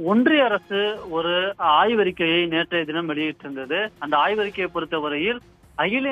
ஒன்றிய அரசு ஒரு ஆய்வறிக்கையை நேற்றைய தினம் வெளியிட்டிருந்தது. அந்த ஆய்வறிக்கையை பொறுத்தவரையில் அகில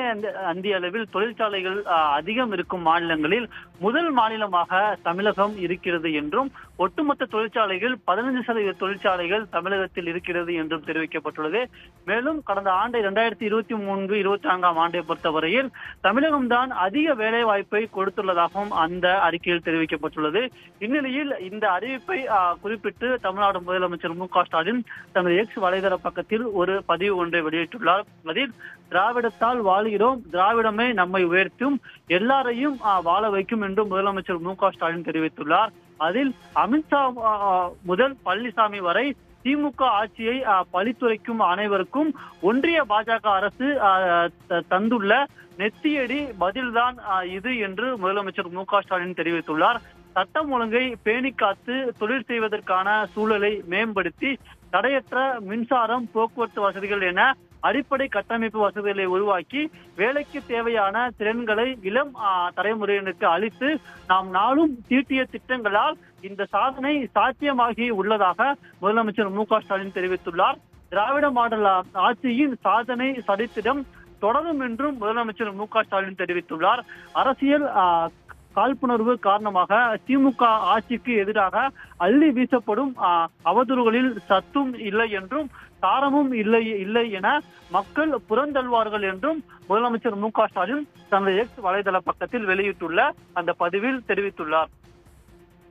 இந்திய அளவில் தொழிற்சாலைகள் அதிகம் இருக்கும் மாநிலங்களில் முதல் மாநிலமாக தமிழகம் இருக்கிறது என்றும், ஒட்டுமொத்த தொழிற்சாலைகள் 15% தொழிற்சாலைகள் தமிழகத்தில் இருக்கிறது என்றும் தெரிவிக்கப்பட்டுள்ளது. மேலும் கடந்த ஆண்டு 2023-24 ஆண்டை பொறுத்தவரையில் தமிழகம்தான் அதிக வேலை வாய்ப்பை கொடுத்துள்ளதாகவும் அந்த அறிக்கையில் தெரிவிக்கப்பட்டுள்ளது. இந்நிலையில் இந்த அறிவிப்பை குறிப்பிட்டு தமிழ்நாடு முதலமைச்சர் மு.க.ஸ்டாலின் தனது எக்ஸ் வலைதள பக்கத்தில் ஒரு பதிவு ஒன்றை வெளியிட்டுள்ளார். அதில் திராவிடத்தால் வாழ்கிறோம், திராவிடமே நம்மை உயர்த்தும், எல்லாரையும் வாழ வைக்கும் என்று முதலமைச்சர் மு.க.ஸ்டாலின் தெரிவித்துள்ளார். அதில் அமித்ஷா முதல் பழனிசாமி வரை திமுக ஆட்சியை பழித்துரைக்கும் அனைவருக்கும் ஒன்றிய பாஜக அரசு தந்துள்ள நெத்தியடி பதில்தான் இது என்று முதலமைச்சர் மு.க.ஸ்டாலின் தெரிவித்துள்ளார். சட்டம் ஒழுங்கை பேணி காத்து தொழில் செய்வதற்கான சூழலை மேம்படுத்தி தடையற்ற மின்சாரம், போக்குவரத்து வசதிகள் என அடிப்படை கட்டமைப்பு வசதிகளை உருவாக்கி வேலைக்கு தேவையான திறன்களை இளம் தலைமுறையினருக்கு அளித்து நாம் நாளும் தீட்டிய திட்டங்களால் இந்த சாதனை சாத்தியமாகி உள்ளதாக முதலமைச்சர் மு.க.ஸ்டாலின் தெரிவித்துள்ளார். திராவிட மாடல் ஆட்சியின் சாதனை சரித்திரம் தொடரும் என்றும் முதலமைச்சர் மு.க.ஸ்டாலின் தெரிவித்துள்ளார். அரசியல் காழ்ப்புணர்வு காரணமாக திமுக ஆட்சிக்கு எதிராக அள்ளி வீசப்படும் அவதூறுகளில் சத்தும் இல்லை என்றும், சாரமும் இல்லை என மக்கள் புறந்தள்வார்கள் என்றும் முதலமைச்சர் மு.க.ஸ்டாலின் தனது எக்ஸ் வலைதள பக்கத்தில் வெளியிட்டுள்ள அந்த பதிவில் தெரிவித்துள்ளார்.